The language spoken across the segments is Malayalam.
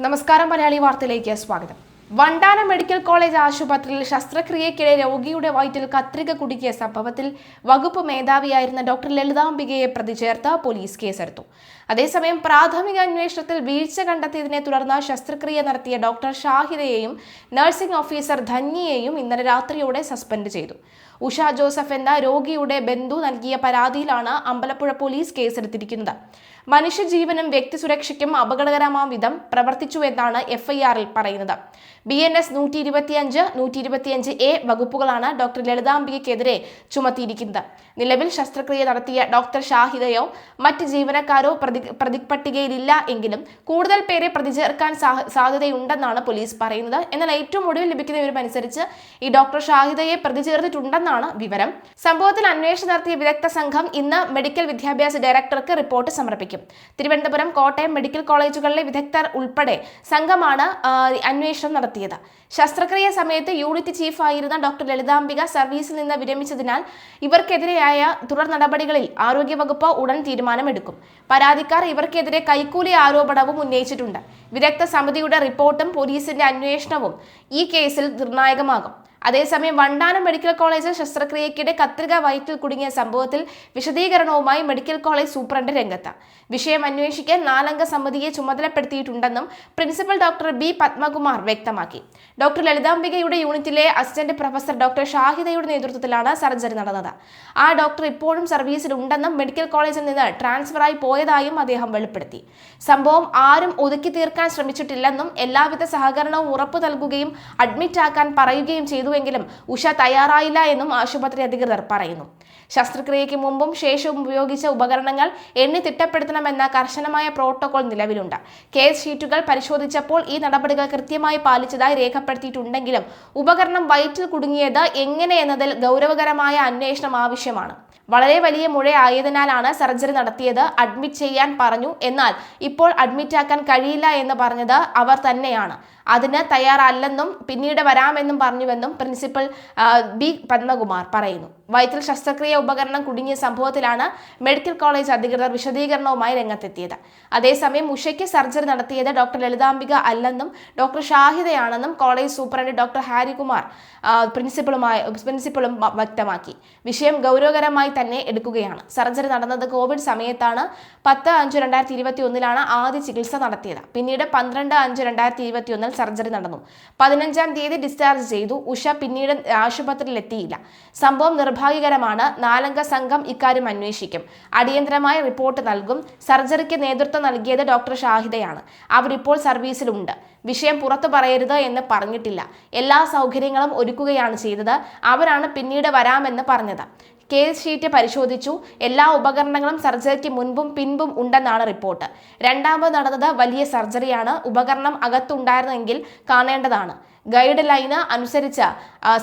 നമസ്കാരം. മലയാളി വാർത്തയിലേക്ക് സ്വാഗതം. വണ്ടാനം മെഡിക്കൽ കോളേജ് ആശുപത്രിയിൽ ശസ്ത്രക്രിയയ്ക്കിടെ രോഗിയുടെ വയറ്റിൽ കത്രിക കുടുക്കിയ സംഭവത്തിൽ വകുപ്പ് മേധാവിയായിരുന്ന ഡോക്ടർ ലളിതാംബികയെ പ്രതി ചേർത്ത് പോലീസ് കേസെടുത്തു. അതേസമയം പ്രാഥമിക അന്വേഷണത്തിൽ വീഴ്ച കണ്ടെത്തിയതിനെ തുടർന്ന് ശസ്ത്രക്രിയ നടത്തിയ ഡോക്ടർ ഷാഹിദയെയും നഴ്സിംഗ് ഓഫീസർ ധന്യയെയും ഇന്നലെ രാത്രിയോടെ സസ്പെൻഡ് ചെയ്തു. ഉഷ ജോസഫ് എന്ന രോഗിയുടെ ബന്ധു നൽകിയ പരാതിയിലാണ് അമ്പലപ്പുഴ പോലീസ് കേസെടുത്തിരിക്കുന്നത്. മനുഷ്യജീവനും വ്യക്തിസുരക്ഷയ്ക്കും അപകടകരമാം വിധം പ്രവർത്തിച്ചുവെന്നാണ് എഫ്ഐആറിൽ പറയുന്നത്. BNS 125, 125A വകുപ്പുകളാണ് ഡോക്ടർ ലളിതാംബികയ്ക്കെതിരെ ചുമത്തിയിരിക്കുന്നത്. നിലവിൽ ശസ്ത്രക്രിയ നടത്തിയ ഡോക്ടർ ഷാഹിദയോ മറ്റ് ജീവനക്കാരോ പ്രതിപട്ടികയിലില്ല എങ്കിലും കൂടുതൽ പേരെ പ്രതി ചേർക്കാൻ സാധ്യതയുണ്ടെന്നാണ് പോലീസ് പറയുന്നത്. എന്നാൽ ഏറ്റവും ഒടുവിൽ ലഭിക്കുന്ന വിവരമനുസരിച്ച് ഈ ഡോക്ടർ ഷാഹിദയെ പ്രതി ചേർത്തിട്ടുണ്ടെന്നാണ് വിവരം. സംഭവത്തിൽ അന്വേഷണം നടത്തിയ വിദഗ്ധ സംഘം ഇന്ന് മെഡിക്കൽ വിദ്യാഭ്യാസ ഡയറക്ടർക്ക് റിപ്പോർട്ട് സമർപ്പിക്കും. തിരുവനന്തപുരം, കോട്ടയം മെഡിക്കൽ കോളേജുകളിലെ വിദഗ്ധർ ഉൾപ്പെടെ സംഘമാണ് അന്വേഷണം നടത്തിയത്. ശസ്ത്രക്രിയ സമയത്ത് യൂണിറ്റ് ചീഫ് ആയിരുന്ന ഡോക്ടർ ലളിതാംബിക സർവീസിൽ നിന്ന് വിരമിച്ചതിനാൽ ഇവർക്കെതിരെയായ തുടർ നടപടികളിൽ ആരോഗ്യവകുപ്പ് ഉടൻ തീരുമാനമെടുക്കും. പരാതിക്കാർ ഇവർക്കെതിരെ കൈക്കൂലി ആരോപണവും ഉന്നയിച്ചിട്ടുണ്ട്. വിദഗ്ധ സമിതിയുടെ റിപ്പോർട്ടും പോലീസിന്റെ അന്വേഷണവും ഈ കേസിൽ നിർണായകമാകും. അതേസമയം വണ്ടാനം മെഡിക്കൽ കോളേജിൽ ശസ്ത്രക്രിയയ്ക്കിടെ കത്രിക വയറ്റിൽ കുടുങ്ങിയ സംഭവത്തിൽ വിശദീകരണവുമായി മെഡിക്കൽ കോളേജ് സൂപ്രണ്ട് രംഗത്ത്. വിഷയം അന്വേഷിക്കാൻ 4 അംഗ സമിതിയെ ചുമതലപ്പെടുത്തിയിട്ടുണ്ടെന്നും പ്രിൻസിപ്പൽ ഡോക്ടർ B. പത്മകുമാർ വ്യക്തമാക്കി. ഡോക്ടർ ലളിതാംബികയുടെ യൂണിറ്റിലെ അസിസ്റ്റന്റ് പ്രൊഫസർ ഡോക്ടർ ഷാഹിദയുടെ നേതൃത്വത്തിലാണ് സർജറി നടന്നത്. ആ ഡോക്ടർ ഇപ്പോഴും സർവീസിലുണ്ടെന്നും മെഡിക്കൽ കോളേജിൽ നിന്ന് ട്രാൻസ്ഫറായി പോയതായും അദ്ദേഹം വെളിപ്പെടുത്തി. സംഭവം ആരും ഒതുക്കി തീർക്കാൻ ശ്രമിച്ചിട്ടില്ലെന്നും എല്ലാവിധ സഹകരണവും ഉറപ്പു നൽകുകയും അഡ്മിറ്റ് ആക്കാൻ പറയുകയും ചെയ്തുവെങ്കിലും ഉഷ തയ്യാറായില്ല എന്നും ആശുപത്രി അധികൃതർ പറയുന്നു. ശസ്ത്രക്രിയയ്ക്ക് മുമ്പും ശേഷവും ഉപയോഗിച്ച ഉപകരണങ്ങൾ എണ്ണി തിട്ടപ്പെടുത്തണമെന്ന കർശനമായ പ്രോട്ടോകോൾ നിലവിലുണ്ട്. കേസ് ഷീറ്റുകൾ പരിശോധിച്ചപ്പോൾ ഈ നടപടികൾ കൃത്യമായി പാലിച്ചതായി രേഖപ്പെടുത്തിയിട്ടുണ്ടെങ്കിലും ഉപകരണം വയറ്റിൽ കുടുങ്ങിയത് എങ്ങനെയെന്നതിൽ ഗൗരവകരമായ അന്വേഷണം ആവശ്യമാണ്. വളരെ വലിയ മുഴയായതിനാലാണ് സർജറി നടത്തിയത്. അഡ്മിറ്റ് ചെയ്യാൻ പറഞ്ഞു, എന്നാൽ ഇപ്പോൾ അഡ്മിറ്റ് ആക്കാൻ കഴിയില്ല എന്ന് പറഞ്ഞത് അവർ തന്നെയാണ്. അതിന് തയ്യാറല്ലെന്നും പിന്നീട് വരാമെന്നും പറഞ്ഞുവെന്നും പ്രിൻസിപ്പൽ B. പത്മകുമാർ പറയുന്നു. വയറ്റിൽ ശസ്ത്രക്രിയ ഉപകരണം കുടുങ്ങിയ സംഭവത്തിലാണ് മെഡിക്കൽ കോളേജ് അധികൃതർ വിശദീകരണവുമായി രംഗത്തെത്തിയത്. അതേസമയം ഉഷയ്ക്ക് സർജറി നടത്തിയത് ഡോക്ടർ ലളിതാംബിക അല്ലെന്നും ഡോക്ടർ ഷാഹിദയാണെന്നും കോളേജ് സൂപ്രണ്ട് ഡോക്ടർ ഹാരികുമാർ പ്രിൻസിപ്പലും വ്യക്തമാക്കി. വിഷയം ഗൗരവകരമായി തന്നെ എടുക്കുകയാണ്. സർജറി നടന്നത് കോവിഡ് സമയത്താണ്. 10/5/2021 ആദ്യ ചികിത്സ നടത്തിയത്. പിന്നീട് 12/5/2021 സർജറി നടന്നു. 15-ാം തീയതി ഡിസ്ചാർജ് ചെയ്തു. ഉഷ പിന്നീട് ആശുപത്രിയിൽ എത്തിയില്ല. സംഭവം നിർഭാഗ്യകരമാണ്. 4 അംഗ സംഘം ഇക്കാര്യം അന്വേഷിക്കും. അടിയന്തരമായ റിപ്പോർട്ട് നൽകും. സർജറിക്ക് നേതൃത്വം നൽകിയത് ഡോക്ടർ ഷാഹിദയാണ്. അവരിപ്പോൾ സർവീസിലുണ്ട്. വിഷയം പുറത്തു പറയരുത് എന്ന് പറഞ്ഞിട്ടില്ല. എല്ലാ സൗകര്യങ്ങളും ഒരുക്കുകയാണ് ചെയ്തത്. അവരാണ് പിന്നീട് വരാമെന്ന് പറഞ്ഞത്. കേസ് ഷീറ്റ് പരിശോധിച്ചു. എല്ലാ ഉപകരണങ്ങളും സർജറിക്ക് മുൻപും പിൻപും ഉണ്ടെന്നാണ് റിപ്പോർട്ട്. രണ്ടാമത് നടന്നത് വലിയ സർജറിയാണ്. ഉപകരണം അകത്തുണ്ടായിരുന്നെങ്കിൽ കാണേണ്ടതാണ്. ഗൈഡ് ലൈന് അനുസരിച്ച്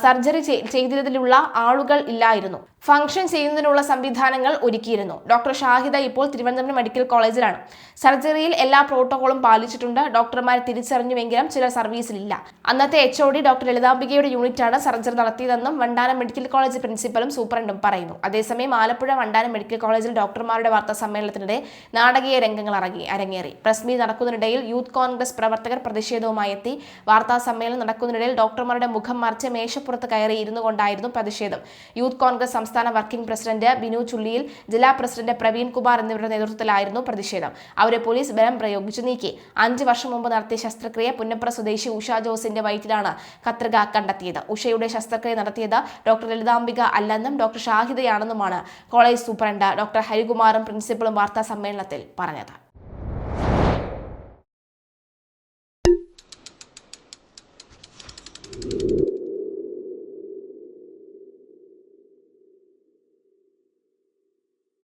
സർജറി ചെയ്തതിലുള്ള ആളുകൾ ഇല്ലായിരുന്നു. ഫംഗ്ഷൻ ചെയ്യുന്നതിനുള്ള സംവിധാനങ്ങൾ ഒരുക്കിയിരുന്നു. ഡോക്ടർ ഷാഹിദ ഇപ്പോൾ തിരുവനന്തപുരം മെഡിക്കൽ കോളേജിലാണ്. സർജറിയിൽ എല്ലാ പ്രോട്ടോകോളും പാലിച്ചിട്ടുണ്ട്. ഡോക്ടർമാരെ തിരിച്ചറിഞ്ഞുവെങ്കിലും ചിലർ സർവീസിലില്ല. അന്നത്തെ HOD ഡോക്ടർ ലളിതാംബികയുടെ യൂണിറ്റാണ് സർജറി നടത്തിയതെന്നും വണ്ടാനം മെഡിക്കൽ കോളേജ് പ്രിൻസിപ്പലും സൂപ്രണ്ടും പറയുന്നു. അതേസമയം ആലപ്പുഴ വണ്ടാനം മെഡിക്കൽ കോളേജിൽ ഡോക്ടർമാരുടെ വാർത്താ സമ്മേളനത്തിനിടെ നാടകീയ രംഗങ്ങൾ അരങ്ങേറി. പ്രസ് മീറ്റ് നടക്കുന്നതിനിടയിൽ യൂത്ത് കോൺഗ്രസ് പ്രവർത്തകർ പ്രതിഷേധവുമായി എത്തി. വാർത്താ സമ്മേളനം നടക്കുന്നതിനിടയിൽ ഡോക്ടർമാരുടെ മുഖം മറിച്ച് മേശപ്പുറത്ത് കയറി ഇരുന്നു കൊണ്ടായിരുന്നു പ്രതിഷേധം. യൂത്ത് കോൺഗ്രസ് സംസ്ഥാന വർക്കിംഗ് പ്രസിഡന്റ് ബിനു ചുള്ളിയിൽ, ജില്ലാ പ്രസിഡന്റ് പ്രവീൺ കുമാർ എന്നിവരുടെ നേതൃത്വത്തിലായിരുന്നു പ്രതിഷേധം. അവരെ പോലീസ് ബലം പ്രയോഗിച്ചു നീക്കി. 5 വർഷം മുമ്പ് നടത്തിയ ശസ്ത്രക്രിയ പുന്നപ്ര സ്വദേശി ഉഷ ജോസിന്റെ വയറ്റിലാണ് കത്രിക കണ്ടെത്തിയത്. ഉഷയുടെ ശസ്ത്രക്രിയ നടത്തിയത് ഡോക്ടർ ലളിതാംബിക അല്ലെന്നും ഡോക്ടർ ഷാഹിദയാണെന്നുമാണ് കോളേജ് സൂപ്രണ്ട് ഡോക്ടർ ഹരികുമാറും പ്രിൻസിപ്പലും വാർത്താ സമ്മേളനത്തിൽ പറഞ്ഞത്.